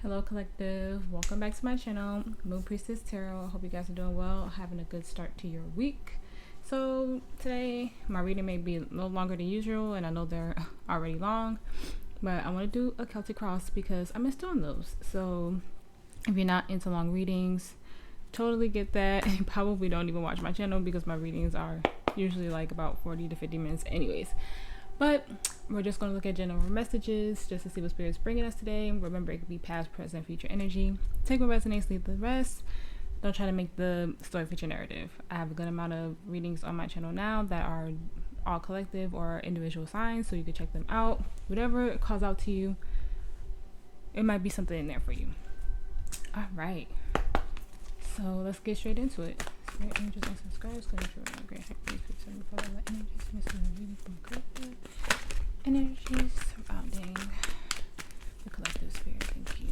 Hello collective, welcome back to my channel, Moon Priestess Tarot. I hope you guys are doing well, having a good start to your week. So today my reading may be a little longer than usual, and I know they're already long, but I want to do a Celtic cross because I miss doing those. So if you're not into long readings, totally get that, and probably don't even watch my channel because my readings are usually like about 40 to 50 minutes anyways. But we're just going to look at general messages just to see what Spirit's bringing us today. Remember, it could be past, present, future energy. Take what resonates, leave the rest. Don't try to make the story fit your narrative. I have a good amount of readings on my channel now that are all collective or individual signs, so you can check them out. Whatever it calls out to you, it might be something in there for you. All right. So let's get straight into it. Spirit, angels, and subscribers, great energies surrounding the collective spirit. Thank you.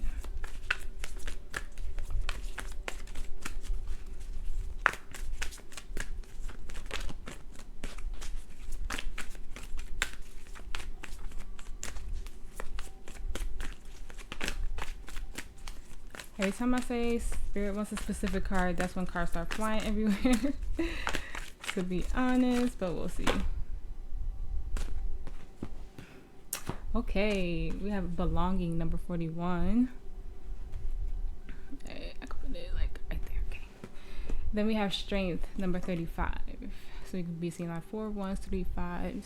Every time I say Spirit wants a specific card, that's when cards start flying everywhere. To be honest, but we'll see. Okay, we have belonging, number 41. I can put it like right there. Okay. Then we have strength, number 35. So you can be seeing like 4 1s, 3 5s.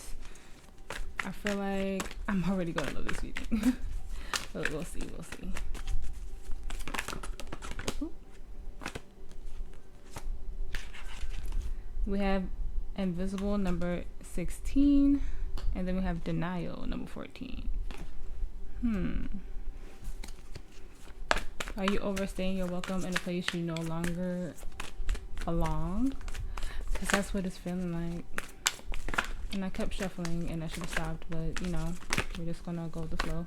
I feel like I'm already gonna love this reading. But we'll see. We have invisible, number 16, and then we have denial, number 14. Are you overstaying your welcome in a place you no longer belong? Because that's what it's feeling like. And I kept shuffling and I should have stopped, but you know, we're just gonna go with the flow.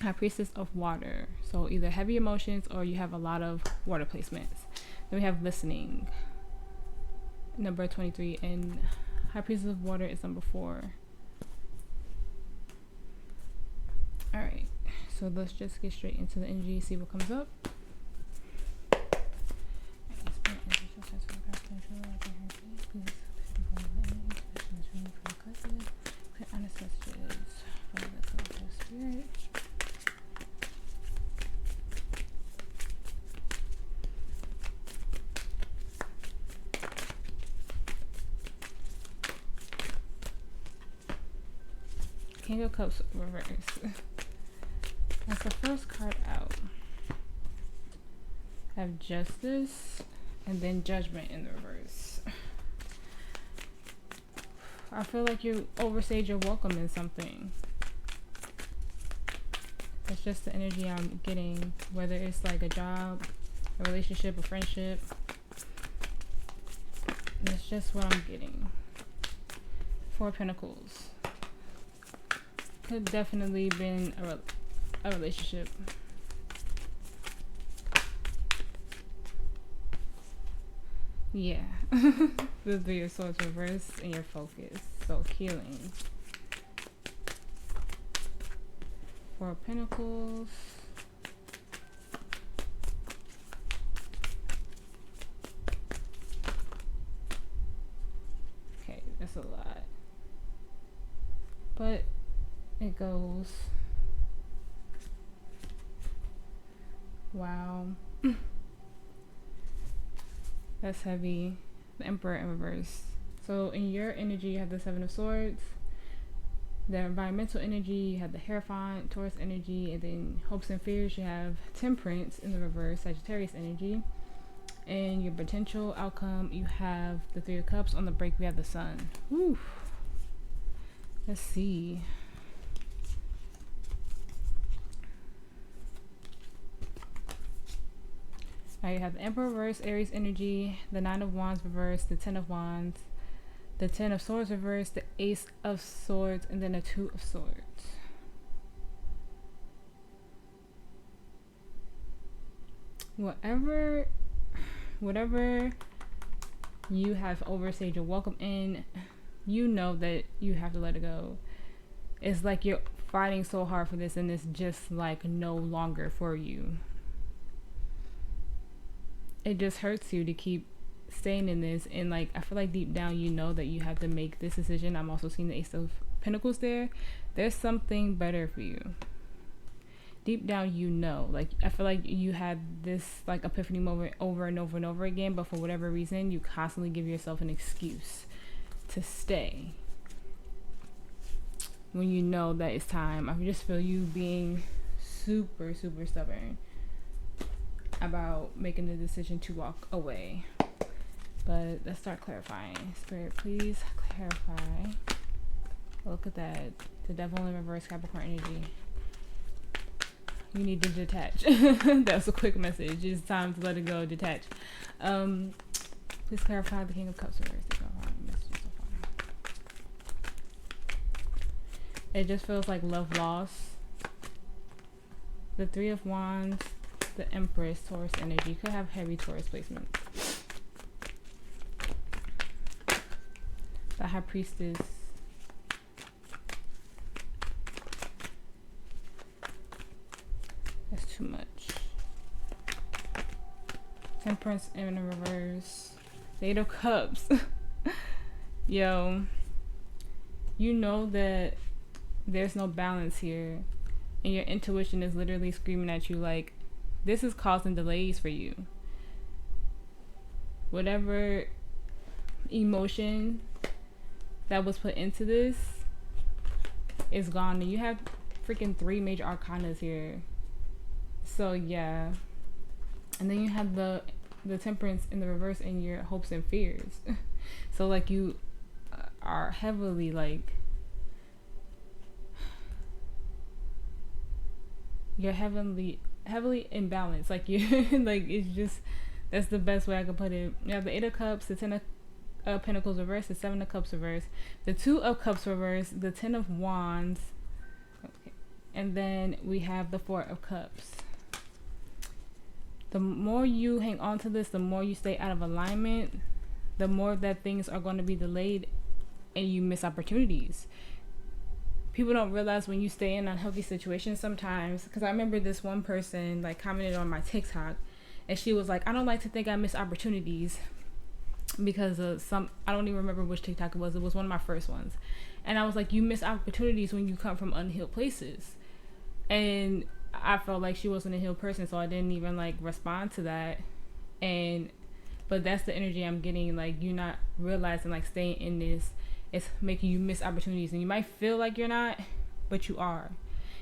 High Priestess of Water. So either heavy emotions or you have a lot of water placements. Then we have listening, number 23, and High Priestess of Water is number 4. Alright, so let's just get straight into the energy, see what comes up. Honest messages for the collective spirit. King of Cups reverse. That's the first card out. I have Justice and then Judgment in the reverse. I feel like you overstayed your welcome in something. That's just the energy I'm getting, whether it's like a job, a relationship, a friendship. That's just what I'm getting. 4 of Pentacles. Could definitely been a relationship. Yeah. The 3 of Swords reverse and your focus. So healing. 4 of Pentacles. Okay, that's a lot. But it goes. Wow. That's heavy. The Emperor in reverse. So in your energy, you have the 7 of Swords. The environmental energy, you have the Hierophant, Taurus energy, and then hopes and fears, you have Temperance in the reverse, Sagittarius energy. And your potential outcome, you have the 3 of Cups. On the break, we have the Sun. Woo. Let's see. Alright, you have the Emperor reverse, Aries energy, the 9 of Wands reverse, the 10 of Wands, the 10 of Swords reverse, the Ace of Swords, and then the 2 of Swords. Whatever you have overstayed your welcome in, you know that you have to let it go. It's like you're fighting so hard for this and it's just like no longer for you. It just hurts you to keep staying in this, and like I feel like deep down you know that you have to make this decision. I'm also seeing the Ace of Pentacles there. There's something better for you. Deep down you know, like I feel like you had this like epiphany moment over and over and over again, but for whatever reason you constantly give yourself an excuse to stay when you know that it's time. I just feel you being super stubborn about making the decision to walk away. But let's start clarifying. Spirit, please clarify. Look at that. The devil in reverse, Capricorn energy. You need to detach. That's a quick message. It's time to let it go, detach. Please clarify the King of Cups reverse. It just feels like love lost. The Three of Wands, the Empress, Taurus energy. You could have heavy Taurus placements. The High Priestess. That's too much. Temperance in the reverse. The Eight of Cups. Yo. You know that there's no balance here. And your intuition is literally screaming at you like, this is causing delays for you. Whatever emotion that was put into this is gone. And you have freaking 3 major arcanas here. So yeah. And then you have the Temperance in the reverse and your hopes and fears. So like you are heavily like, you're heavily imbalanced. Like you like it's just, that's the best way I could put it. You have the Eight of Cups, the Ten of Pentacles reverse, the Seven of Cups reverse, the Two of Cups reverse, the Ten of Wands, okay, and then we have the Four of Cups. The more you hang on to this, the more you stay out of alignment, the more that things are going to be delayed and you miss opportunities. People don't realize when you stay in unhealthy situations sometimes, because I remember this one person like commented on my TikTok and she was like, I don't like to think I miss opportunities because of I don't even remember which TikTok it was one of my first ones, and I was like, you miss opportunities when you come from unhealed places. And I felt like she wasn't a healed person, so I didn't even like respond to that. But that's the energy I'm getting, like you're not realizing like staying in this, it's making you miss opportunities, and you might feel like you're not, but you are.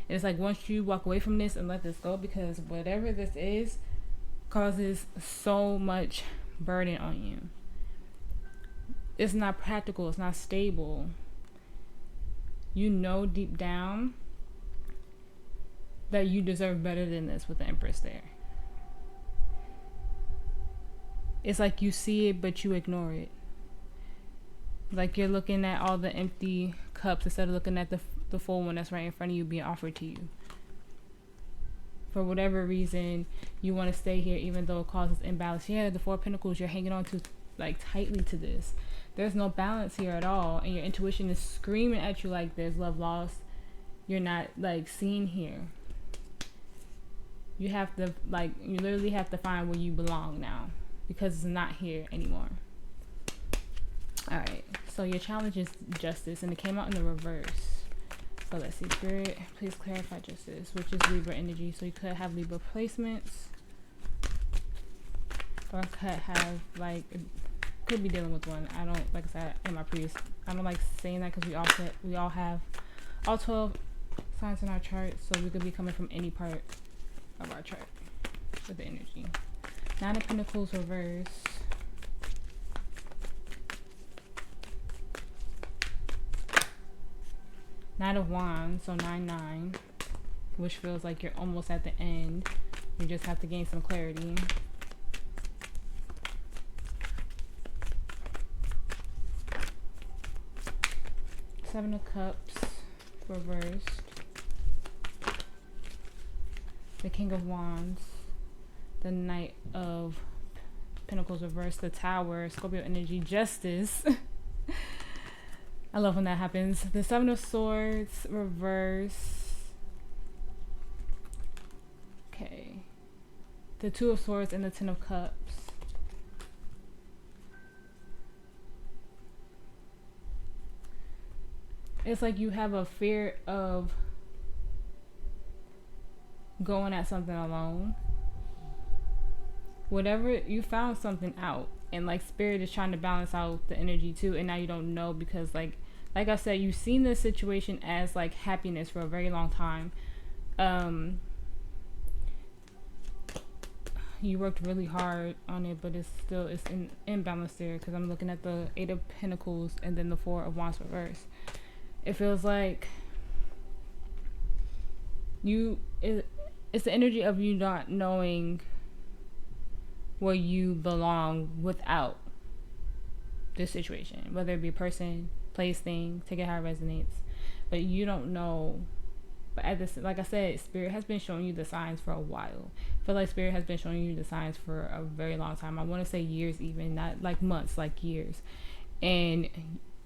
And it's like once you walk away from this and let this go, because whatever this is causes so much burden on you. It's not practical, it's not stable. You know deep down that you deserve better than this with the Empress there. It's like you see it but you ignore it. Like you're looking at all the empty cups instead of looking at the full one that's right in front of you being offered to you. For whatever reason, you want to stay here even though it causes imbalance. Yeah, the Four of Pentacles, you're hanging on to like tightly to this. There's no balance here at all, and your intuition is screaming at you like there's love lost. You're not like seen here. You have to like, you literally have to find where you belong now, because it's not here anymore. Alright, so your challenge is justice, and it came out in the reverse. So let's see, Spirit, please clarify justice, which is Libra energy. So you could have Libra placements, or could have like, could be dealing with one. I don't, like I said in my previous, I don't like saying that because we all have all 12 signs in our chart, so we could be coming from any part of our chart with the energy. Nine of Pentacles reverse. Knight of Wands, so 9-9, which feels like you're almost at the end. You just have to gain some clarity. Seven of Cups reversed. The King of Wands. The Knight of Pentacles reversed. The Tower, Scorpio energy, Justice. I love when that happens. The Seven of Swords, reverse. Okay. The Two of Swords and the Ten of Cups. It's like you have a fear of going at something alone. Whatever, you found something out, and like spirit is trying to balance out the energy too, and now you don't know because like I said, you've seen this situation as like happiness for a very long time. You worked really hard on it, but it's in imbalance there because I'm looking at the Eight of Pentacles and then the Four of Wands reverse. It feels like it's the energy of you not knowing where you belong without this situation, whether it be a person, place, thing, take it how it resonates, but you don't know. But at this, like I said, spirit has been showing you the signs for a while. I feel like spirit has been showing you the signs for a very long time. I want to say years, even not like months, like years. And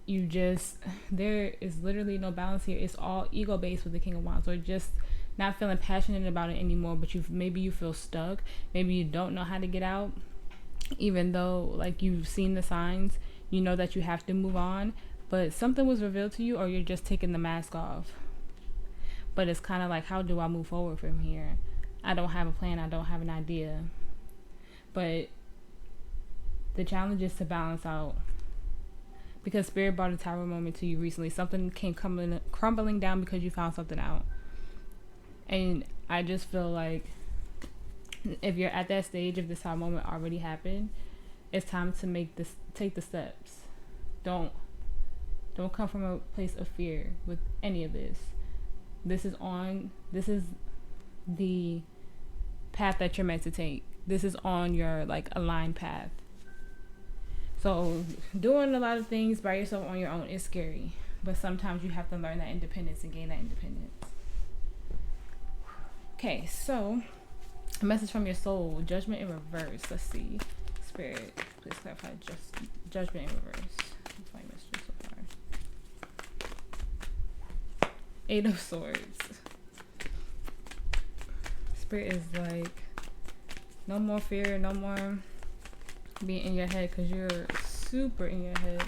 you just, there is literally no balance here. It's all ego based with the King of Wands, or just not feeling passionate about it anymore. But maybe you feel stuck. Maybe you don't know how to get out, even though like you've seen the signs. You know that you have to move on, but something was revealed to you, or you're just taking the mask off. But it's kind of like, how do I move forward from here? I don't have a plan. I don't have an idea. But the challenge is to balance out. Because Spirit brought a tower moment to you recently. Something came crumbling down because you found something out. And I just feel like if you're at that stage, if this tower moment already happened, it's time to take the steps. Don't come from a place of fear with any of this. This is the path that you're meant to take. This is on your like aligned path. So doing a lot of things by yourself on your own is scary, but sometimes you have to learn that independence and gain that independence. Okay, so a message from your soul, judgment in reverse. Let's see. Spirit, please clarify judgment in reverse. That's my message so far. Eight of Swords. Spirit is like, no more fear, no more being in your head, because you're super in your head.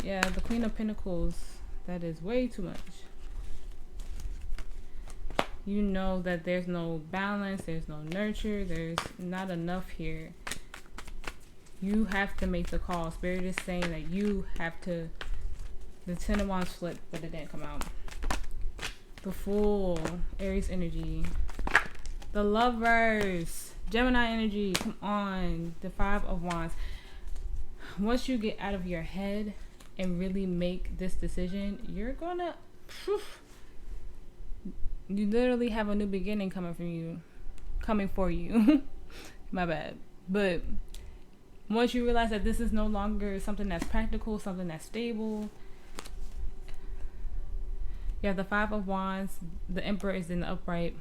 Yeah, the Queen of Pentacles, that is way too much. You know that there's no balance, there's no nurture, there's not enough here. You have to make the call. Spirit is saying that you have to. The Ten of Wands flipped, but it didn't come out. The Fool, Aries energy. The Lovers, Gemini energy, come on. The Five of Wands. Once you get out of your head and really make this decision, you're gonna, you literally have a new beginning coming for you. My bad. But once you realize that this is no longer something that's practical, something that's stable. You have the Five of Wands, the Emperor is in the upright,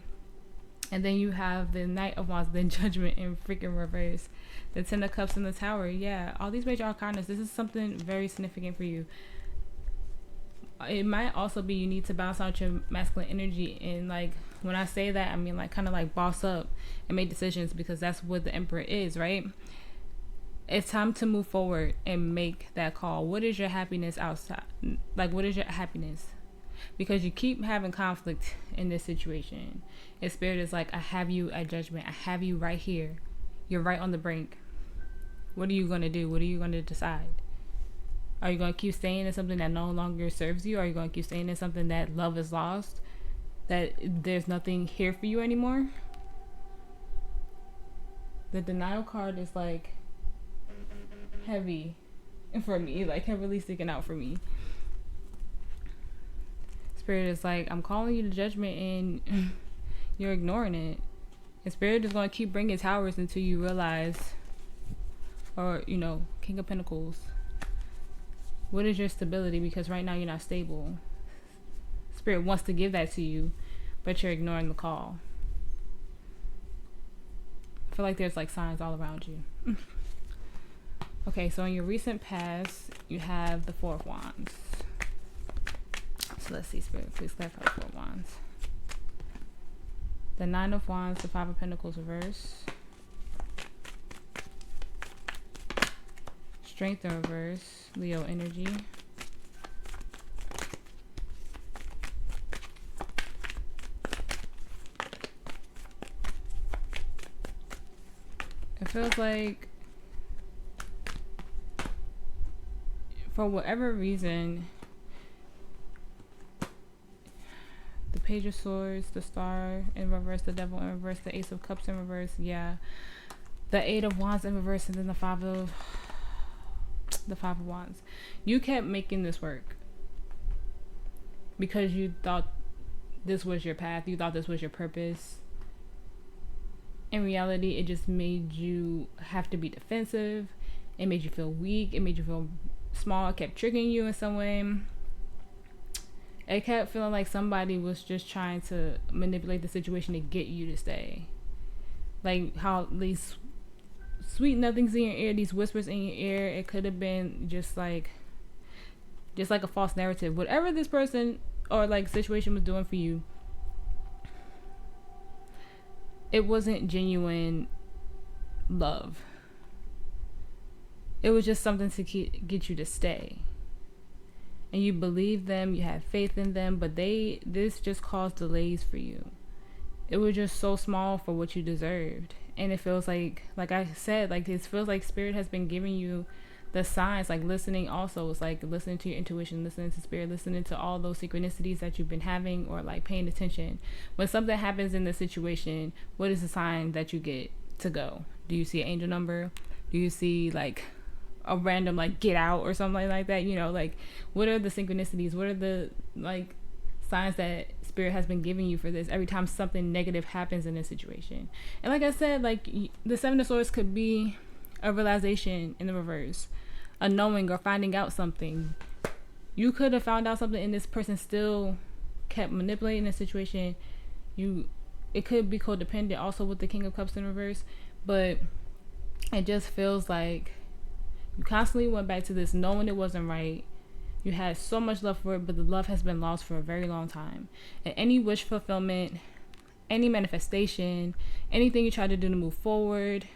and then you have the Knight of Wands, then Judgment in freaking reverse, the Ten of Cups in the Tower. Yeah, all these major arcanas, this is something very significant for you. It might also be you need to balance out your masculine energy, and like when I say that, I mean like kind of like boss up and make decisions, because that's what the Emperor is, right? It's time to move forward and make that call. What is your happiness outside? Like, what is your happiness? Because you keep having conflict in this situation. And Spirit is like, I have you at Judgment. I have you right here. You're right on the brink. What are you going to do? What are you going to decide? Are you going to keep staying in something that no longer serves you? Are you going to keep staying in something that love is lost? That there's nothing here for you anymore? The Denial card is like heavy for me. Like heavily sticking out for me. Spirit is like, I'm calling you to Judgment and you're ignoring it. And Spirit is going to keep bringing towers until you realize, or you know, King of Pentacles, what is your stability? Because right now you're not stable. Spirit wants to give that to you, but you're ignoring the call. I feel like there's like signs all around you. Okay, so in your recent past, you have the Four of Wands. Let's see, Spirit, please clarify the Four of Wands. The Nine of Wands, the Five of Pentacles reverse. Strength in reverse, Leo energy. It feels like, for whatever reason, the Page of Swords, the Star in reverse, the Devil in reverse, the Ace of Cups in reverse, yeah, the Eight of Wands in reverse, and then the Five of Wands. You kept making this work because you thought this was your path, you thought this was your purpose. In reality, it just made you have to be defensive. It made you feel weak. It made you feel small. It kept triggering you in some way. It kept feeling like somebody was just trying to manipulate the situation to get you to stay. Like how these sweet nothings in your ear, these whispers in your ear, it could have been just like a false narrative. Whatever this person or like situation was doing for you, it wasn't genuine love. It was just something to get you to stay. And you believed them, you had faith in them, but this just caused delays for you. It was just so small for what you deserved. And it feels like I said, like it feels like Spirit has been giving you the signs, like listening also. It's like listening to your intuition, listening to Spirit, listening to all those synchronicities that you've been having, or like paying attention. When something happens in the situation, what is the sign that you get to go? Do you see an angel number? Do you see like a random like get out or something like that? You know, like what are the synchronicities? What are the like signs that Spirit has been giving you for this every time something negative happens in a situation? And like I said, like the Seven of Swords could be a realization in the reverse, a knowing or finding out something. You could have found out something and this person still kept manipulating the situation. It could be codependent also with the King of Cups in reverse, but it just feels like you constantly went back to this knowing it wasn't right. You had so much love for it, but the love has been lost for a very long time. And any wish fulfillment, any manifestation, anything you tried to do to move forward,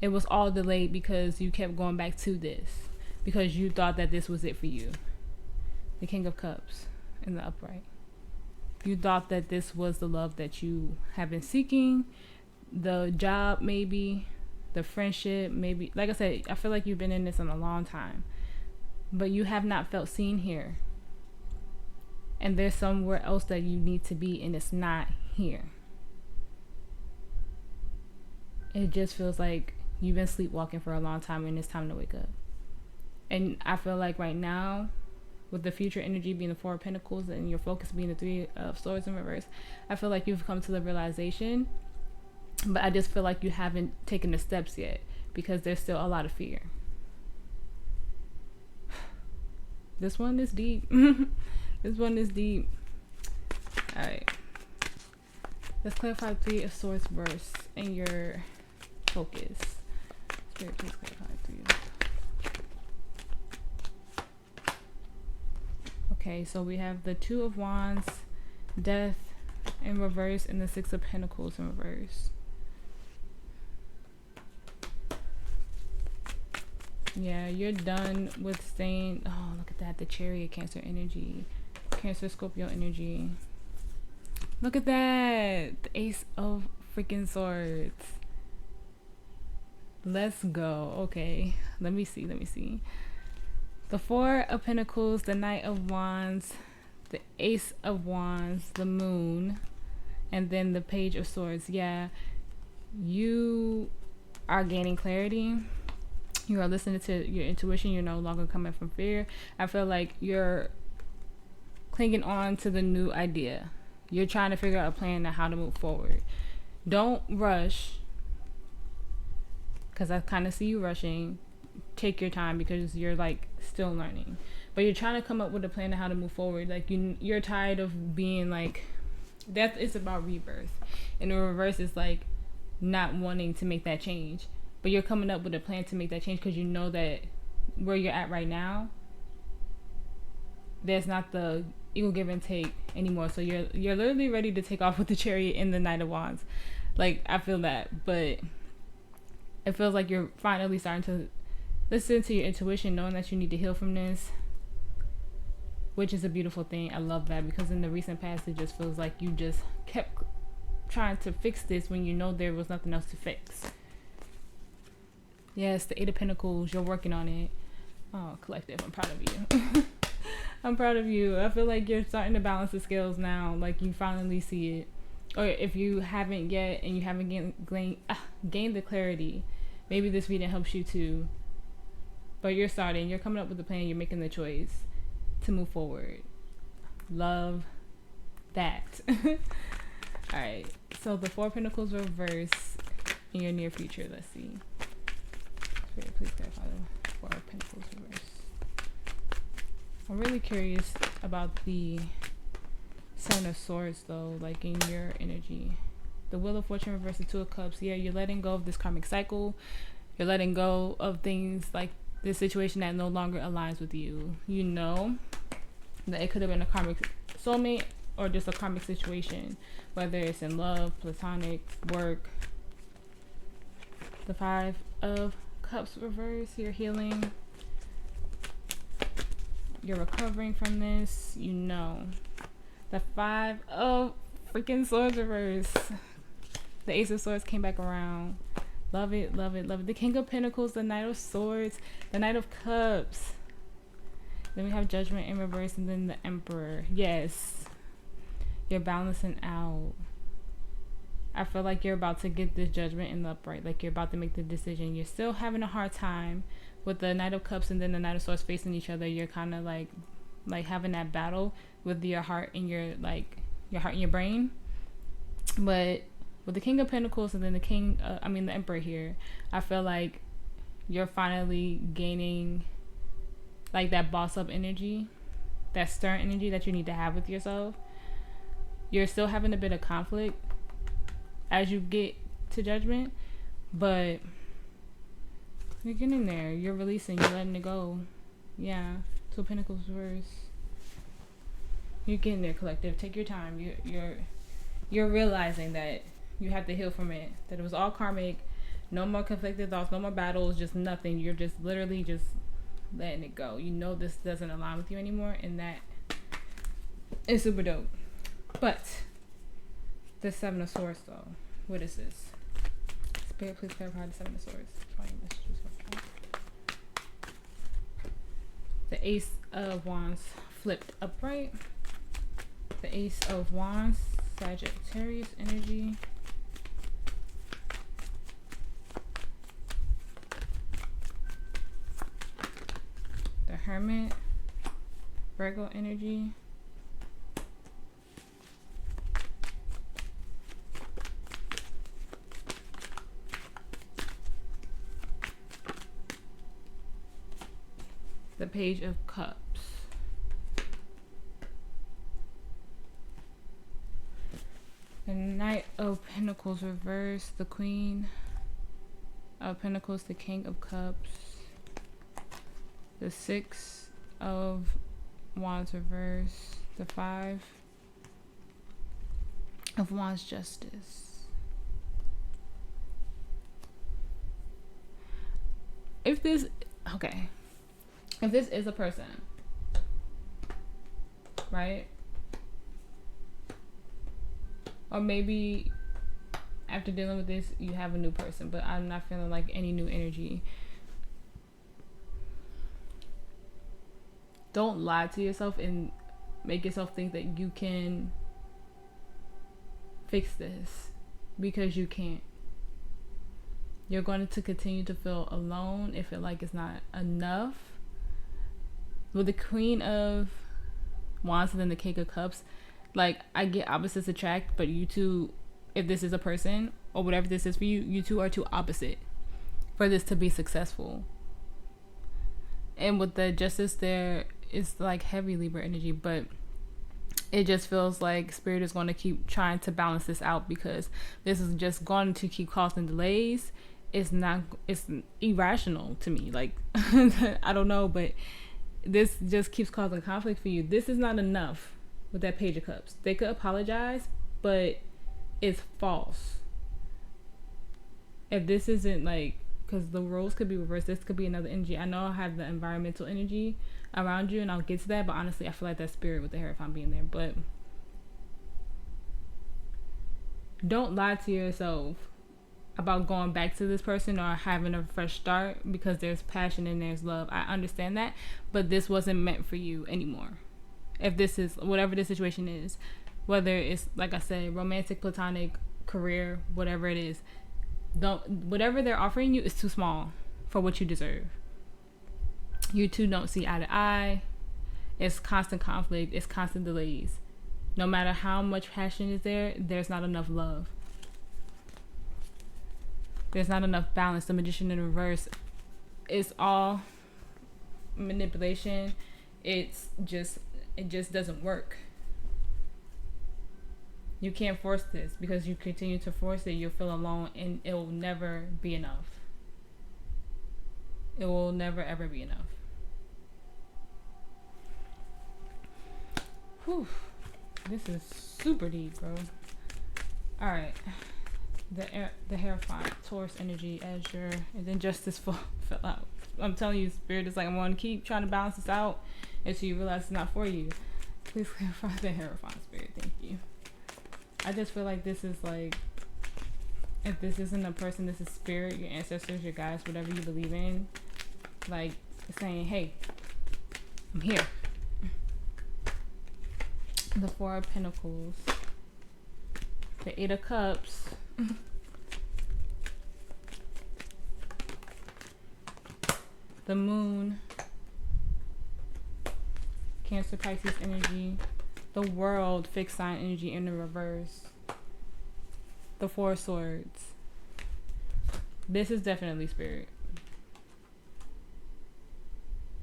it was all delayed because you kept going back to this, because you thought that this was it for you. The King of Cups in the upright. You thought that this was the love that you have been seeking, the job maybe, the friendship maybe. Like I said, I feel like you've been in this in a long time, but you have not felt seen here. And there's somewhere else that you need to be, and it's not here. It just feels like you've been sleepwalking for a long time and it's time to wake up. And I feel like right now, with the future energy being the Four of Pentacles and your focus being the Three of Swords in reverse, I feel like you've come to the realization, but I just feel like you haven't taken the steps yet because there's still a lot of fear. This one is deep. This one is deep. All right. Let's clarify Three of Swords verse in your focus. Spirit, please clarify Three. Okay, so we have the Two of Wands, Death in reverse, and the Six of Pentacles in reverse. Yeah, you're done with staying. Oh, look at that. The Chariot, Cancer energy. Cancer, Scorpio energy. Look at that. The Ace of freaking Swords. Let's go. Okay. Let me see. The Four of Pentacles, the Knight of Wands, the Ace of Wands, the Moon, and then the Page of Swords. Yeah. You are gaining clarity. You are listening to your intuition. You're no longer coming from fear. I feel like you're clinging on to the new idea. You're trying to figure out a plan on how to move forward. Don't rush, because I kind of see you rushing. Take your time because you're like still learning, but you're trying to come up with a plan on how to move forward. Like you're tired of being like, death is about rebirth, and the reverse is like not wanting to make that change. But you're coming up with a plan to make that change because you know that where you're at right now, there's not the equal give and take anymore. So you're literally ready to take off with the Chariot in the Knight of Wands. Like, I feel that, but it feels like you're finally starting to listen to your intuition, knowing that you need to heal from this, which is a beautiful thing. I love that, because in the recent past, it just feels like you just kept trying to fix this when you know there was nothing else to fix. Yes, the Eight of Pentacles, you're working on it. Oh, collective, I'm proud of you. I'm proud of you. I feel like you're starting to balance the scales now. Like, you finally see it. Or if you haven't yet and you haven't gained the clarity, maybe this reading helps you too. But you're starting. You're coming up with a plan. You're making the choice to move forward. Love that. Alright. So the Four of Pentacles reverse in your near future. Let's see. Spirit, please clarify the Four of Pentacles reverse. I'm really curious about the Seven of Swords though, like in your energy. The Wheel of Fortune reverse, the Two of Cups. Yeah, you're letting go of this karmic cycle. You're letting go of things like this situation that no longer aligns with you. You know that it could have been a karmic soulmate or just a karmic situation, whether it's in love, platonic, work. The Five of Cups reverse, you're healing. You're recovering from this, you know. The Five of freaking Swords reverse. The Ace of Swords came back around. Love it, love it, love it. The King of Pentacles, the Knight of Swords, the Knight of Cups. Then we have Judgment in reverse, and then the Emperor. Yes. You're balancing out. I feel like you're about to get this judgment in the upright. Like, you're about to make the decision. You're still having a hard time with the Knight of Cups and then the Knight of Swords facing each other. You're kind of like having that battle with your heart and your heart and your brain. But with the King of Pentacles and then the Emperor here, I feel like you're finally gaining like that boss up energy, that stern energy that you need to have with yourself. You're still having a bit of conflict as you get to Judgment, but you're getting there. You're releasing, you're letting it go. Yeah. Two of Pentacles reverse. You're getting there, collective. Take your time. You're realizing that you have to heal from it. That it was all karmic. No more conflicted thoughts, no more battles, just nothing. You're just literally just letting it go. You know this doesn't align with you anymore, and that is super dope. But the Seven of Swords though, what is this? Spirit, please clarify the Seven of Swords. The Ace of Wands flipped upright. The Ace of Wands, Sagittarius energy. The Hermit, Virgo energy. The Page of Cups. The Knight of Pentacles reverse. The Queen of Pentacles. The King of Cups. The Six of Wands reverse. The Five of Wands Justice. If this is a person, right? Or maybe after dealing with this, you have a new person, but I'm not feeling like any new energy. Don't lie to yourself and make yourself think that you can fix this, because you can't. You're going to continue to feel alone and feel like it's not enough. With the Queen of Wands and then the King of Cups, like, I get opposites attract, but you two, if this is a person or whatever this is for you, you two are too opposite for this to be successful. And with the Justice there, it's like heavy Libra energy, but it just feels like Spirit is going to keep trying to balance this out, because this is just going to keep causing delays. It's irrational to me. Like, I don't know, but this just keeps causing conflict for you. This is not enough. with that Page of Cups. They could apologize, but it's false. If this isn't like, because the roles could be reversed, this could be another energy. I know I have the environmental energy around you, and I'll get to that, but honestly, I feel like that spirit with the Hierophant being there. But don't lie to yourself about going back to this person or having a fresh start, because there's passion and there's love. I understand that, but this wasn't meant for you anymore. If this is whatever the situation is, whether it's, like I said, romantic, platonic, career, whatever it is, whatever they're offering you is too small for what you deserve. You two don't see eye to eye. It's constant conflict. It's constant delays. No matter how much passion is there, there's not enough love. There's not enough balance. The Magician in reverse, it's all manipulation. It just doesn't work. You can't force this, because you continue to force it, you'll feel alone, and it will never be enough. It will never ever be enough. Whew. This is super deep, bro. Alright. The Hierophant, Taurus energy, Azure, and then Justice fell out. I'm telling you, Spirit is like, I'm going to keep trying to balance this out until you realize it's not for you. Please clarify the Hierophant, Spirit. Thank you. I just feel like this is like, if this isn't a person, this is spirit, your ancestors, your guides, whatever you believe in, like saying, hey, I'm here. The Four of Pentacles, the Eight of Cups, the Moon, Cancer, Pisces energy, the World, fixed sign energy in the reverse, the Four of Swords. This is definitely spirit.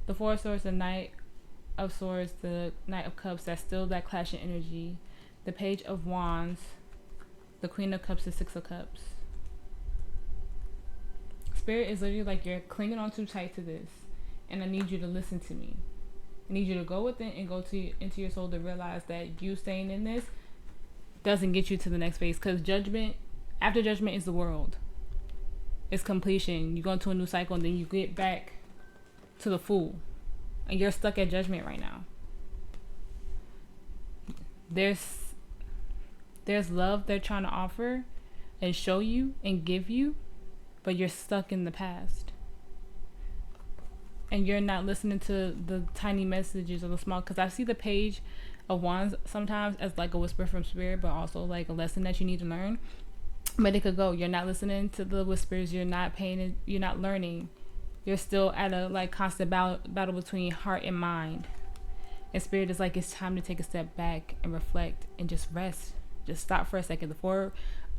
The Four of Swords, the Knight of Swords, the Knight of Cups, that's still that clashing energy. The Page of Wands, the Queen of Cups, the Six of Cups. Spirit is literally like, you're clinging on too tight to this, and I need you to listen to me. I need you to go within and go into your soul to realize that you staying in this doesn't get you to the next phase, because judgment, after judgment, is the world. It's completion. You go into a new cycle, and then you get back to the Fool, and you're stuck at judgment right now. There's love they're trying to offer and show you and give you, but you're stuck in the past, and you're not listening to the tiny messages or the small, because I see the Page of Wands sometimes as like a whisper from spirit, but also like a lesson that you need to learn. But it could go, you're not listening to the whispers, you're not paying it, you're not learning, you're still at a like constant battle between heart and mind. And spirit is like, it's time to take a step back and reflect and just rest. Just stop for a second. The Four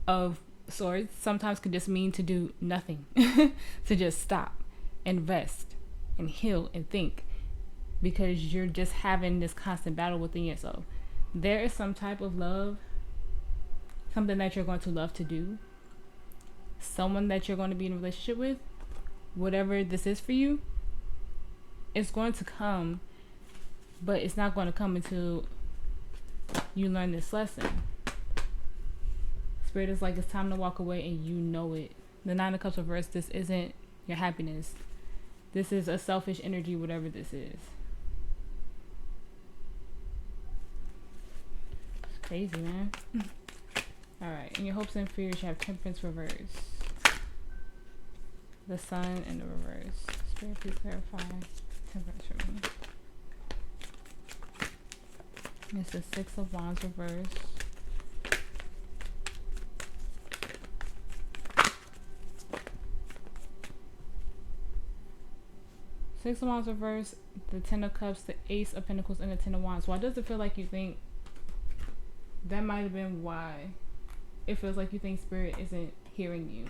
of Swords sometimes could just mean to do nothing. To just stop and rest and heal and think, because you're just having this constant battle within yourself. There is some type of love, something that you're going to love to do, someone that you're going to be in a relationship with, whatever this is for you, it's going to come, but it's not going to come until you learn this lesson. Spirit is like, it's time to walk away, and you know it. The Nine of Cups reverse, this isn't your happiness. This is a selfish energy, whatever this is. It's crazy, man. Alright, in your hopes and fears, you have Temperance reverse. The Sun in the reverse. Spirit, please clarify Temperance for me. It's the Six of Wands reverse. Six of Wands reverse, the Ten of Cups, the Ace of Pentacles, and the Ten of Wands. Why does it feel like you think that might have been why it feels like you think spirit isn't hearing you?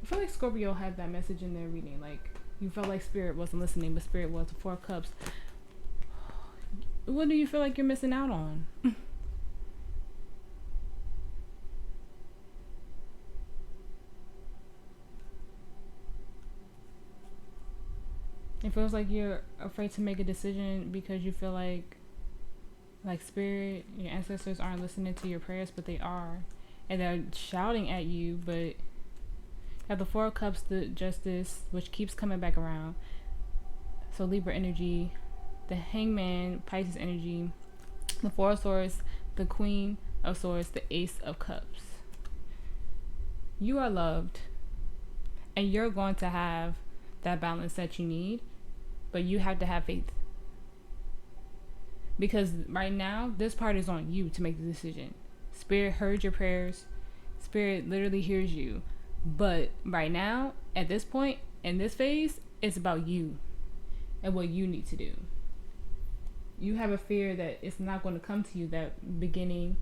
I feel like Scorpio had that message in their reading. Like, you felt like spirit wasn't listening, but spirit was. The Four of Cups. What do you feel like you're missing out on? It feels like you're afraid to make a decision because you feel like Like spirit, your ancestors aren't listening to your prayers, but they are. And they're shouting at you, but you have the Four of Cups, the Justice, which keeps coming back around. So Libra energy, the Hangman, Pisces energy, the Four of Swords, the Queen of Swords, the Ace of Cups. You are loved, and you're going to have that balance that you need, but you have to have faith. Because right now, this part is on you to make the decision. Spirit heard your prayers. Spirit literally hears you. But right now, at this point, in this phase, it's about you and what you need to do. You have a fear that it's not going to come to you that beginning.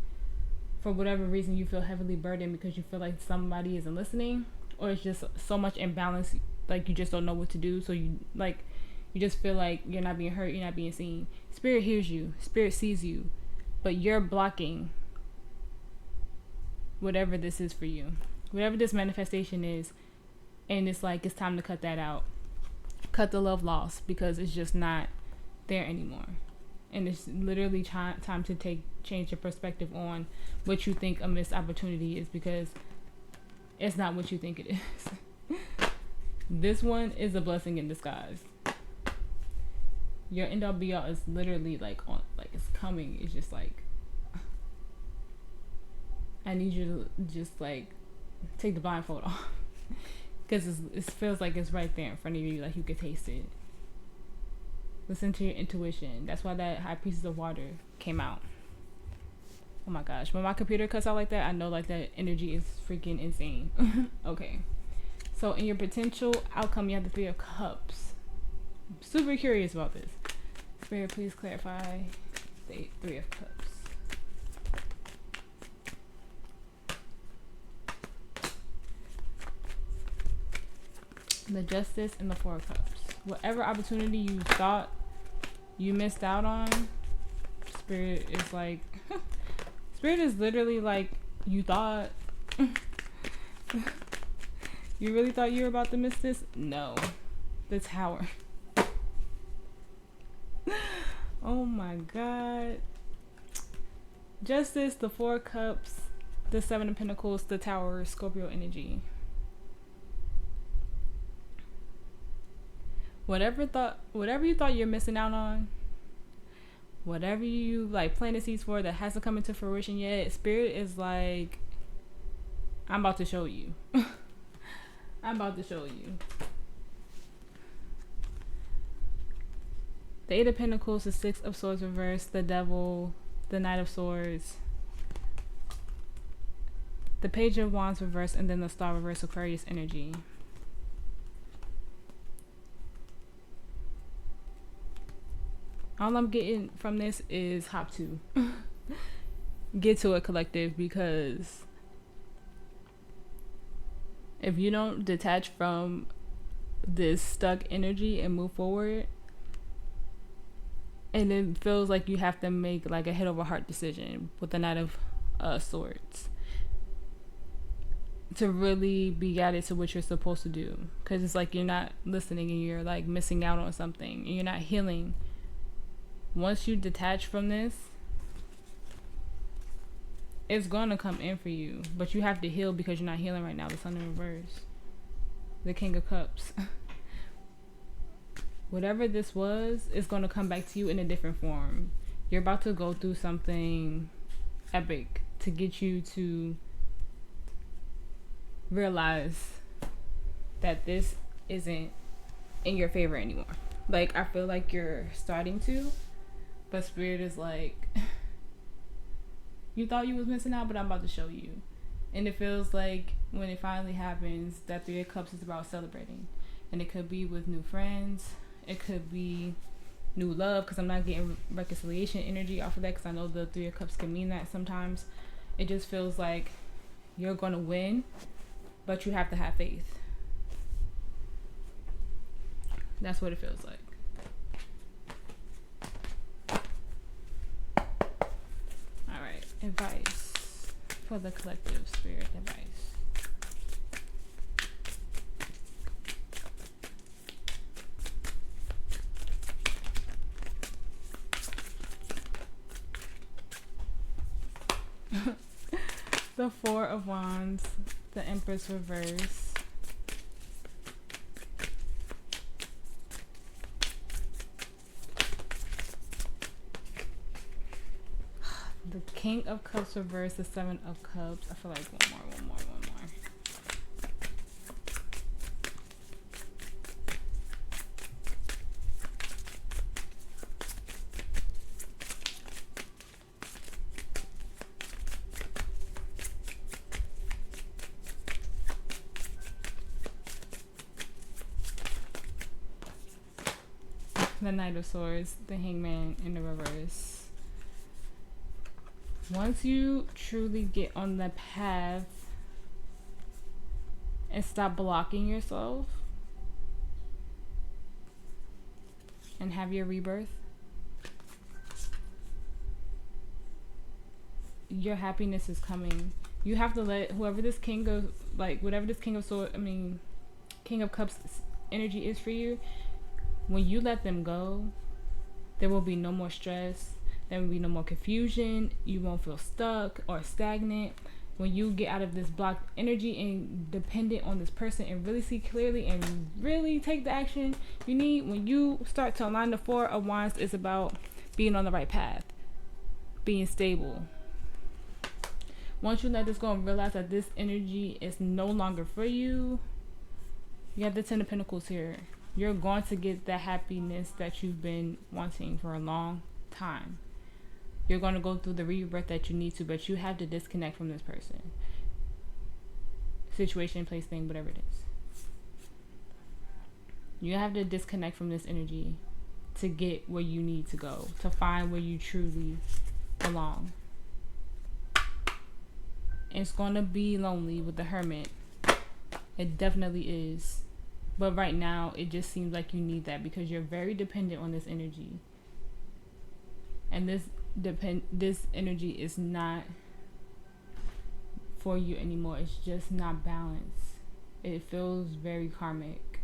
For whatever reason, you feel heavily burdened because you feel like somebody isn't listening, or it's just so much imbalance, like you just don't know what to do. So you just feel like you're not being heard, you're not being seen. Spirit hears you, Spirit sees you, but you're blocking whatever this is for you, whatever this manifestation is. And it's like, it's time to cut that out, cut the love loss, because it's just not there anymore. And it's literally time to change your perspective on what you think a missed opportunity is, because it's not what you think it is. This one is a blessing in disguise. Your end all be all is literally like it's coming. It's just like, I need you to just like take the blindfold off, because it feels like it's right there in front of you, like you can taste it. Listen to your intuition. That's why that High Priestess of Water came out. Oh my gosh, when my computer cuts out like that, I know like that energy is freaking insane. Okay, so in your potential outcome, you have the Three of Cups. I'm super curious about this. Spirit, please clarify the Three of Cups. The Justice and the Four of Cups. Whatever opportunity you thought you missed out on, Spirit is like, Spirit is literally like, you thought, you really thought you were about to miss this? No. The Tower. Oh my God. Justice, the Four of Cups, the Seven of Pentacles, the Tower, Scorpio energy. Whatever you thought you're missing out on, whatever you like planted seeds for that hasn't come into fruition yet, Spirit is like, I'm about to show you. I'm about to show you. The Eight of Pentacles, the Six of Swords reversed, the Devil, the Knight of Swords, the Page of Wands reversed, and then the Star reversed, Aquarius energy. All I'm getting from this is hop to. Get to it, collective, because if you don't detach from this stuck energy and move forward, and it feels like you have to make like a head over heart decision with the Knight of Swords to really be guided to what you're supposed to do, because it's like you're not listening and you're like missing out on something and you're not healing. Once you detach from this, it's gonna come in for you, but you have to heal, because you're not healing right now. The Sun in reverse, the King of Cups. Whatever this was, it's gonna come back to you in a different form. You're about to go through something epic to get you to realize that this isn't in your favor anymore. Like, I feel like you're starting to, but Spirit is like, you thought you was missing out, but I'm about to show you. And it feels like when it finally happens, that Three of Cups is about celebrating. And it could be with new friends, it could be new love, because I'm not getting reconciliation energy off of that, because I know the Three of Cups can mean that sometimes. It just feels like you're going to win, but you have to have faith. That's what it feels like. Alright, advice for the collective, Spirit advice. The Four of Wands, the Empress reverse, the King of Cups reverse, the Seven of Cups. I feel like one more. The Knight of Swords, the Hangman in the reverse. Once you truly get on the path and stop blocking yourself and have your rebirth, your happiness is coming. You have to let whoever this King of, like, whatever this King of King of Cups energy is for you, when you let them go, there will be no more stress. There will be no more confusion. You won't feel stuck or stagnant. When you get out of this blocked energy and dependent on this person and really see clearly and really take the action you need, when you start to align, the Four of Wands is about being on the right path, being stable. Once you let this go and realize that this energy is no longer for you, you have the Ten of Pentacles here. You're going to get the happiness that you've been wanting for a long time. You're going to go through the rebirth that you need to, but you have to disconnect from this person. Situation, place, thing, whatever it is. You have to disconnect from this energy to get where you need to go, to find where you truly belong. It's going to be lonely with the Hermit. It definitely is. But right now, it just seems like you need that because you're very dependent on this energy. And this energy is not for you anymore. It's just not balanced. It feels very karmic.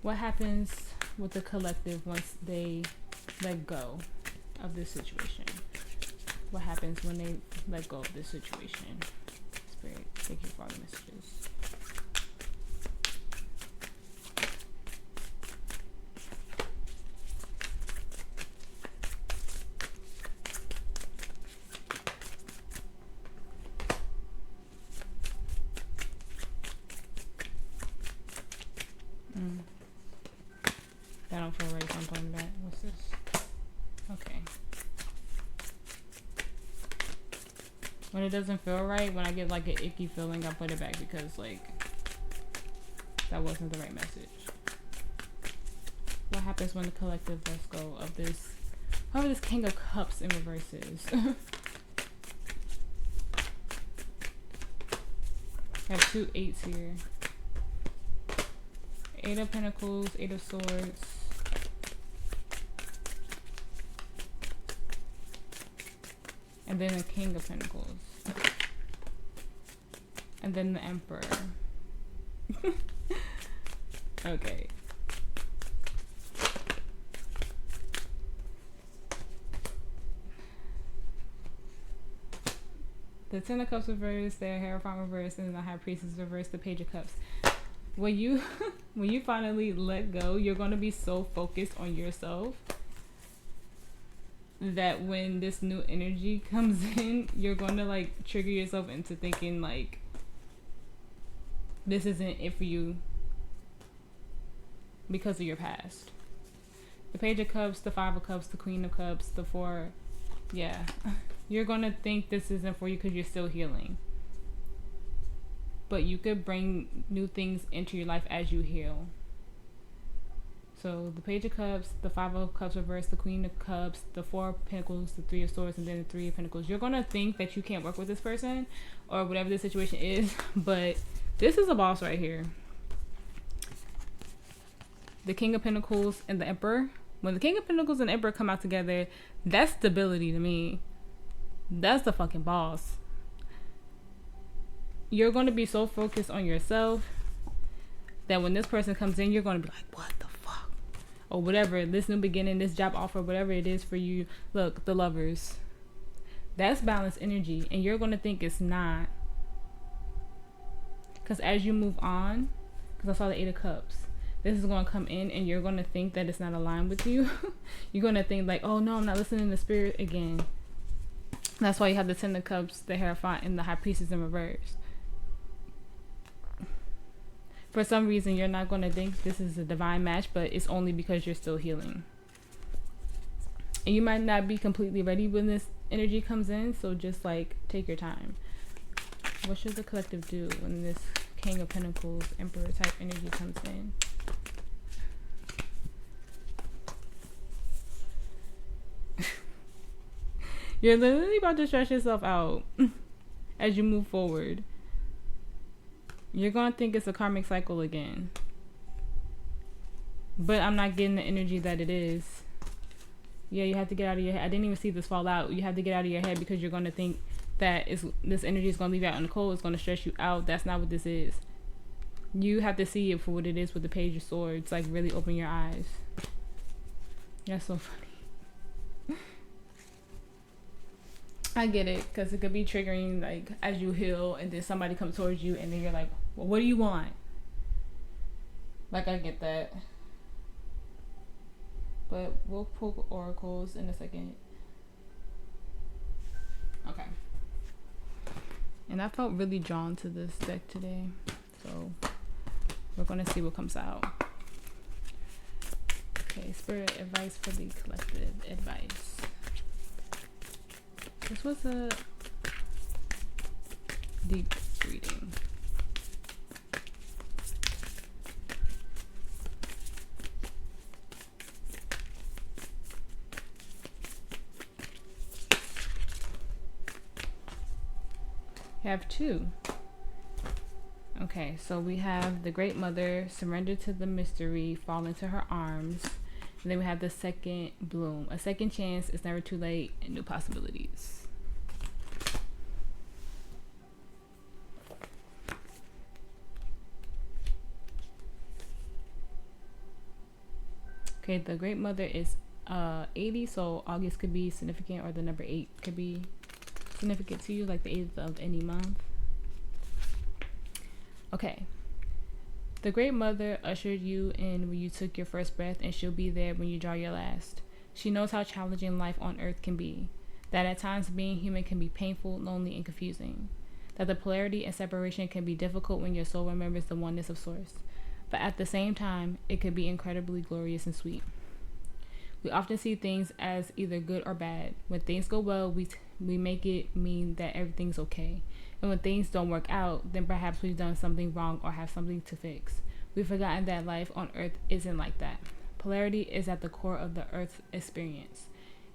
What happens with the collective once they let go of this situation? What happens when they let go of this situation? Spirit, thank you for all the messages. That don't feel right, so I'm putting that. What's this? Okay. When it doesn't feel right, when I get like an icky feeling, I put it back because like that wasn't the right message. What happens when the collective lets go of this, whoever this King of Cups in reverse is? I have 2 8s here. 8 of Pentacles, 8 of Swords. And then the King of Pentacles. And then the Emperor. Okay. The Ten of Cups reverse, the Hierophant reverse, and then the High Priestess reverse, the Page of Cups. When you finally let go, you're going to be so focused on yourself that when this new energy comes in, you're going to like trigger yourself into thinking like this isn't it for you because of your past. The Page of Cups, the Five of Cups, the Queen of Cups, the Four. Yeah. You're going to think this isn't for you because you're still healing. But you could bring new things into your life as you heal. So the Page of Cups, the Five of Cups reverse, the Queen of Cups, the Four of Pentacles, the Three of Swords, and then the Three of Pentacles. You're going to think that you can't work with this person or whatever the situation is, but this is a boss right here. The King of Pentacles and the Emperor. When the King of Pentacles and the Emperor come out together, that's stability to me. That's the fucking boss. You're going to be so focused on yourself that when this person comes in, you're going to be like, what the fuck? or whatever, this new beginning, this job offer, whatever it is for you. Look, the Lovers, that's balanced energy, and you're going to think it's not, because as you move on, because I saw the Eight of Cups, this is going to come in and you're going to think that it's not aligned with you. You're going to think like, oh no, I'm not listening to spirit again. That's why you have the Ten of Cups, the Hierophant, and the High Priestess in reverse. For some reason, you're not going to think this is a divine match, but it's only because you're still healing. And you might not be completely ready when this energy comes in, so just like take your time. What should the collective do when this King of Pentacles, Emperor type energy comes in? You're literally about to stress yourself out as you move forward. You're going to think it's a karmic cycle again. But I'm not getting the energy that it is. Yeah, you have to get out of your head. I didn't even see this fall out. You have to get out of your head because you're going to think that this energy is going to leave you out in the cold. It's going to stress you out. That's not what this is. You have to see it for what it is with the Page of Swords. Like, really open your eyes. That's so funny. I get it, because it could be triggering, like, as you heal and then somebody comes towards you and then you're like, well, what do you want? Like, I get that. But we'll pull oracles in a second. Okay. And I felt really drawn to this deck today. So we're going to see what comes out. Okay, spirit advice for the collective advice. This was a deep reading. We have two. Okay, so we have the Great Mother, surrender to the mystery, fall into her arms. And then we have the second bloom. A second chance, it's never too late, and new possibilities. Okay, the Great Mother is 80, so August could be significant, or the number 8 could be significant to you, like the 8th of any month. Okay. The Great Mother ushered you in when you took your first breath, and she'll be there when you draw your last. She knows how challenging life on earth can be, that at times being human can be painful, lonely, and confusing, that the polarity and separation can be difficult when your soul remembers the oneness of Source, but at the same time, it could be incredibly glorious and sweet. We often see things as either good or bad. When things go well, we make it mean that everything's okay. And when things don't work out, then perhaps we've done something wrong or have something to fix. We've forgotten that life on earth isn't like that. Polarity is at the core of the earth's experience.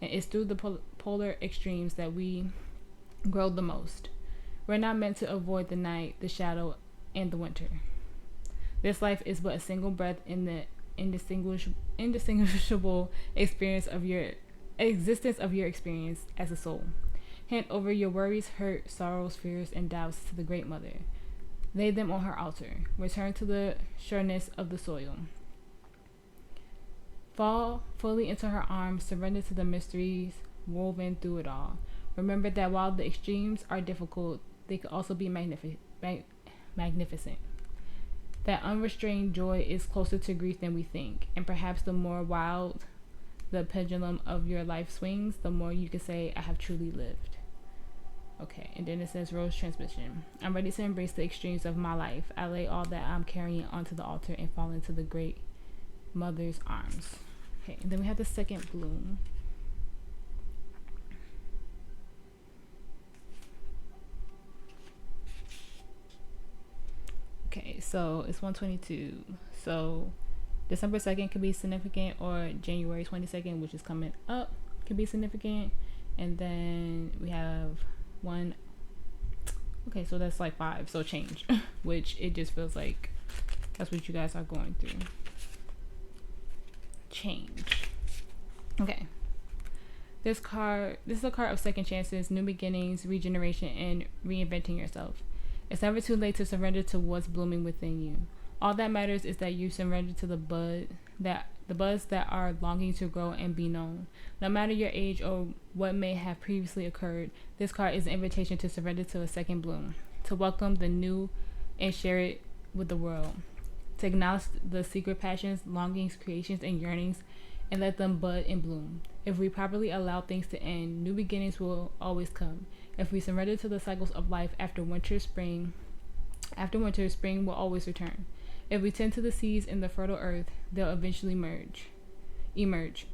And it's through the polar extremes that we grow the most. We're not meant to avoid the night, the shadow, and the winter. This life is but a single breath in the indistinguishable experience of your existence of your experience as a soul. Hand over your worries, hurt, sorrows, fears, and doubts to the Great Mother. Lay them on her altar. Return to the sureness of the soil. Fall fully into her arms. Surrender to the mysteries woven through it all. Remember that while the extremes are difficult, they can also be magnificent. That unrestrained joy is closer to grief than we think, and perhaps the more wild the pendulum of your life swings, the more you can say, I have truly lived. Okay, and then it says Rose Transmission. I'm ready to embrace the extremes of my life. I lay all that I'm carrying onto the altar and fall into the Great Mother's arms. Okay, and then we have the second bloom. Okay, so it's 122. So December 2nd could be significant, or January 22nd, which is coming up, could be significant. And then we have one. Okay, so that's like 5. So change, which it just feels like that's what you guys are going through. Change. Okay. This is a card of second chances, new beginnings, regeneration, and reinventing yourself. It's never too late to surrender to what's blooming within you. All that matters is that you surrender to the bud that the buds that are longing to grow and be known. No matter your age or what may have previously occurred, this card is an invitation to surrender to a second bloom, to welcome the new and share it with the world, to acknowledge the secret passions, longings, creations, and yearnings, and let them bud and bloom. If we properly allow things to end, new beginnings will always come. If we surrender to the cycles of life after winter, spring will always return. If we tend to the seeds in the fertile earth, they'll eventually emerge.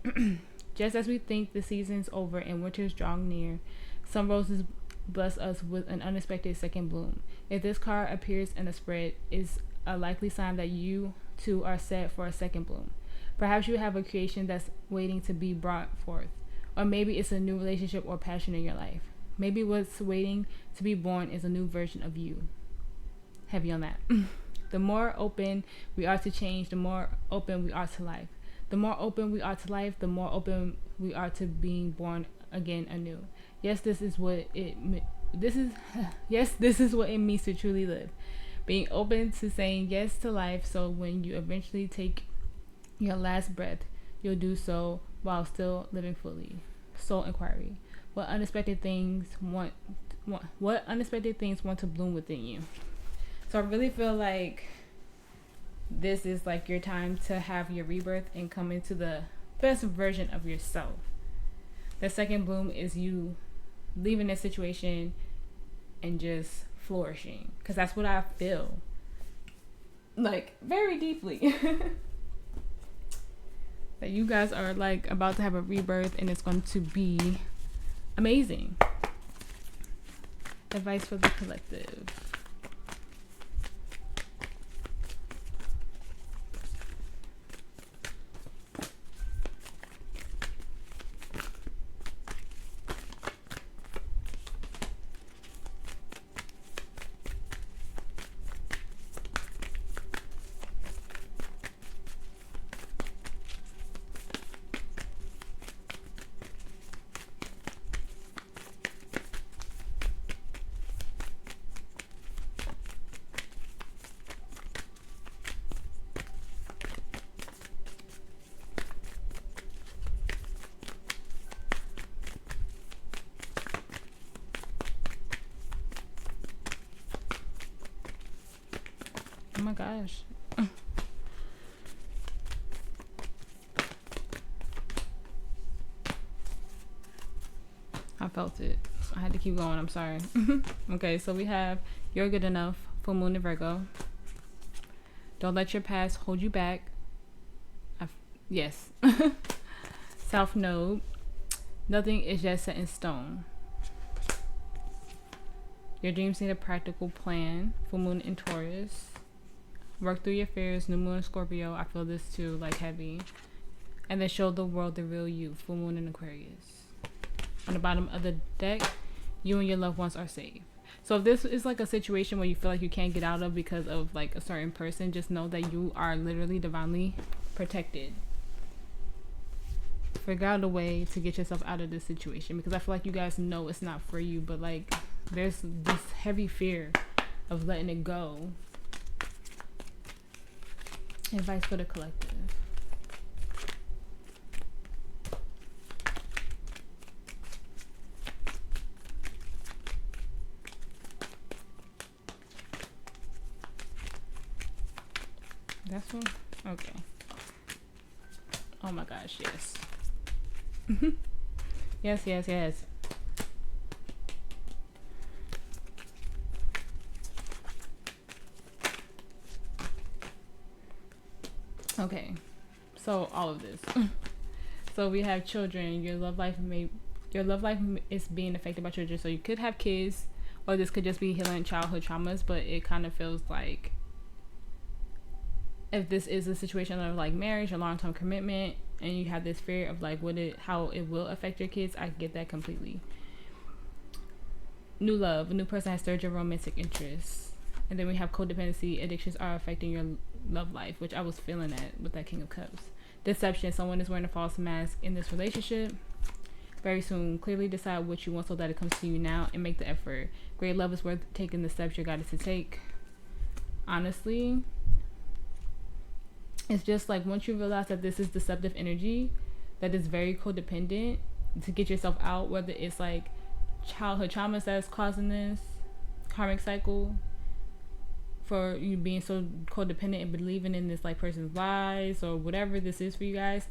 Just as we think the season's over and winter's drawing near, some roses bless us with an unexpected second bloom. If this card appears in a spread, it's a likely sign that you too are set for a second bloom. Perhaps you have a creation that's waiting to be brought forth, or maybe it's a new relationship or passion in your life. Maybe what's waiting to be born is a new version of you. Heavy on that. The more open we are to change, the more open we are to life. The more open we are to life, the more open we are to being born again anew. Yes, this is what it means to truly live. Being open to saying yes to life, so when you eventually take your last breath, you'll do so while still living fully. Soul inquiry. What unexpected things want to bloom within you? So I really feel like this is like your time to have your rebirth and come into the best version of yourself. The second bloom is you leaving this situation and just flourishing, because that's what I feel like very deeply. That you guys are like about to have a rebirth and it's going to be amazing. Advice for the collective. Oh my gosh. I felt it. I had to keep going. I'm sorry. Okay, so we have You're Good Enough, Full Moon in Virgo. Don't let your past hold you back. Yes. South Node. Nothing is just set in stone. Your dreams need a practical plan. Full Moon in Taurus. Work through your fears. New Moon in Scorpio. I feel this too, like heavy. And then show the world the real you. Full Moon in Aquarius. On the bottom of the deck, you and your loved ones are safe. So if this is like a situation where you feel like you can't get out of because of like a certain person, just know that you are literally divinely protected. Figure out a way to get yourself out of this situation, because I feel like you guys know it's not for you, but like there's this heavy fear of letting it go. Advice for the collective. That's one? Okay. Oh my gosh, yes. Yes, yes, yes. Okay, so all of this. So we have children. Your love life is being affected by children. So you could have kids, or this could just be healing childhood traumas. But it kind of feels like if this is a situation of like marriage or long-term commitment, and you have this fear of like how it will affect your kids, I get that completely. New love. A new person has stirred your romantic interests. And then we have codependency. Addictions are affecting your love life, which I was feeling that with that King of Cups. Deception. Someone is wearing a false mask in this relationship. Very soon. Clearly decide what you want so that it comes to you now and make the effort. Great love is worth taking the steps you're guided to take. Honestly, It's just like once you realize that this is deceptive energy, that is very codependent, to get yourself out, whether it's like childhood traumas that's causing this karmic cycle, for you being so codependent and believing in this like person's lies or whatever this is for you guys.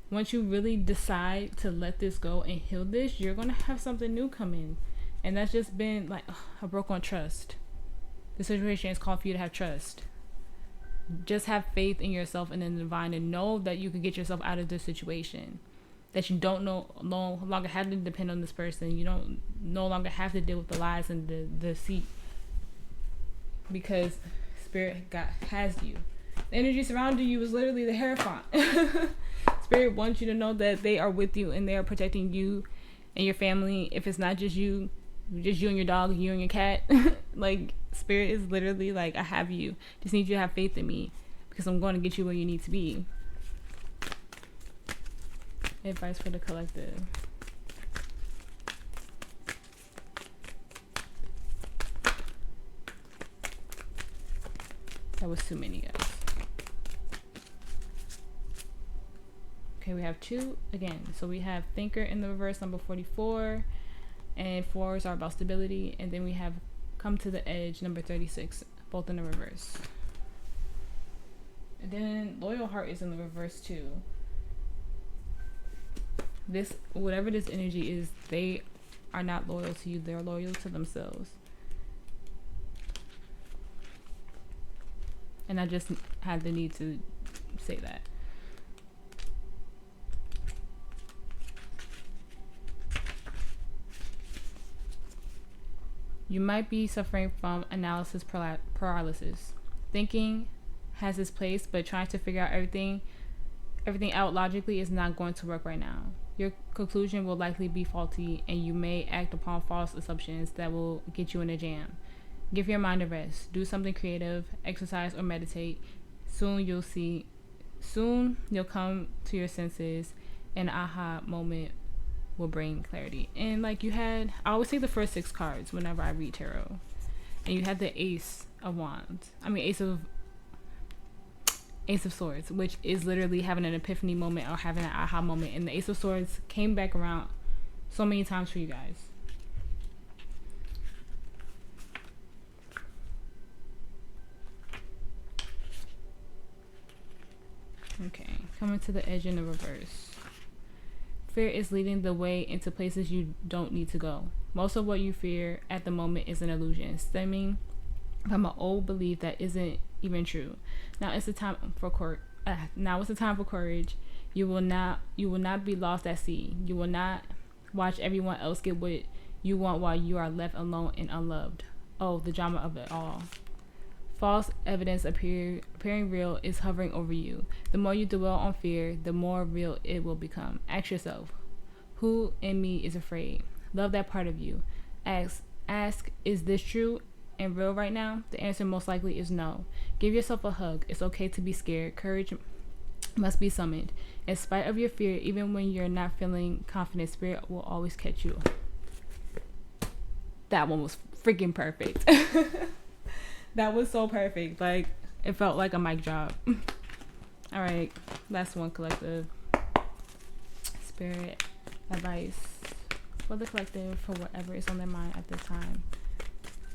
Once you really decide to let this go and heal this, you're gonna have something new come in. And that's just been like, I broke on trust. The situation is called for you to have trust. Just have faith in yourself and in the divine, and know that you can get yourself out of this situation. That you don't no longer have to depend on this person. You don't no longer have to deal with the lies and the deceit, because Spirit has you. The energy surrounding you is literally the Hierophant. Spirit wants you to know that they are with you and they are protecting you and your family. If it's not just you and your dog, you and your cat, like Spirit is literally like, I have you. Just need you to have faith in me, because I'm going to get you where you need to be. Advice for the collective. That was too many, guys. Okay, we have 2 again. So we have Thinker in the reverse, number 44. And 4s are about stability. And then we have Come to the Edge, number 36, both in the reverse. And then Loyal Heart is in the reverse too. This, whatever this energy is, they are not loyal to you. They're loyal to themselves. And I just had the need to say that. You might be suffering from analysis paralysis. Thinking has its place, but trying to figure out everything out logically is not going to work right now. Your conclusion will likely be faulty, and you may act upon false assumptions that will get you in a jam. Give your mind a rest. Do something creative, exercise or meditate. Soon you'll come to your senses, and an aha moment will bring clarity. And like I always take the first 6 cards whenever I read tarot. And you had the Ace of Wands. Ace of Swords, which is literally having an epiphany moment or having an aha moment. And the Ace of Swords came back around so many times for you guys. Okay, coming to the Edge in the reverse. Fear is leading the way into places you don't need to go. Most of what you fear at the moment is an illusion, stemming from an old belief that isn't even true. Now it's the time for courage. You will not be lost at sea. You will not watch everyone else get what you want while you are left alone and unloved. Oh, the drama of it all. False evidence appearing real is hovering over you. The more you dwell on fear, the more real it will become. Ask yourself, who in me is afraid? Love that part of you. Ask, is this true and real right now? The answer most likely is no. Give yourself a hug. It's okay to be scared. Courage must be summoned. In spite of your fear, even when you're not feeling confident, Spirit will always catch you. That one was freaking perfect. That was so perfect. Like, it felt like a mic drop. All right, last one, collective. Spirit advice for the collective for whatever is on their mind at this time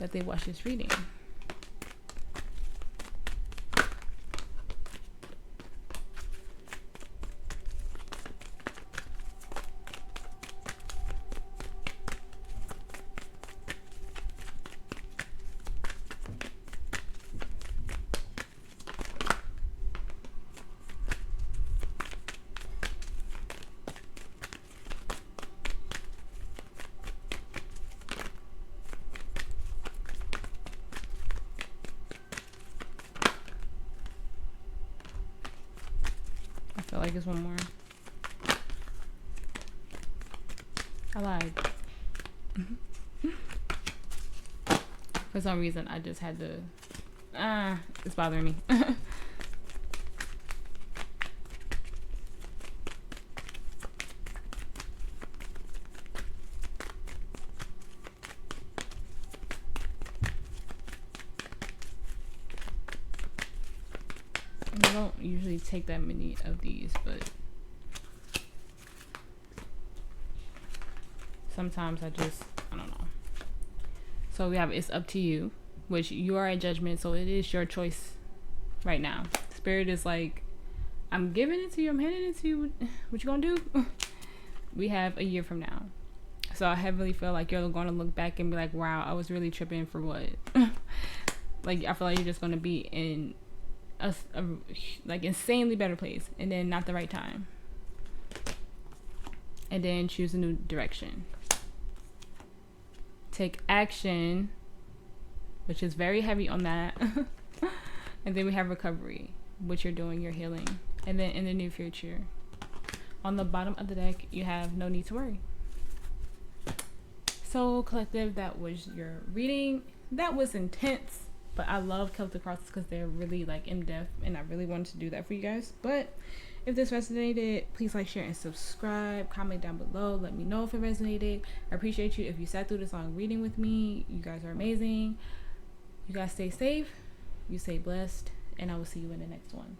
that they watch this reading. I feel like it's one more. I lied. For some reason, I just had to... it's bothering me. don't usually take that many of these, but sometimes I don't know. So we have It's Up to You, which you are a judgment, so it is your choice right now. Spirit is like, I'm giving it to you, I'm handing it to you. What you gonna do? We have a year from now. So I heavily feel like you're going to look back and be like, wow, I was really tripping for what? Like, I feel like you're just going to be in a like insanely better place, and then not the right time. And then choose a new direction. Take action, which is very heavy on that. And then we have recovery, which you're doing, you're healing. And then in the near future, on the bottom of the deck, you have no need to worry. So collective, that was your reading. That was intense, but I love Celtic crosses because they're really like in depth, and I really wanted to do that for you guys. But if this resonated, please like, share, and subscribe. Comment down below, let me know if it resonated. I appreciate you if you sat through this long reading with me. You guys are amazing. You guys stay safe, you stay blessed, and I will see you in the next one.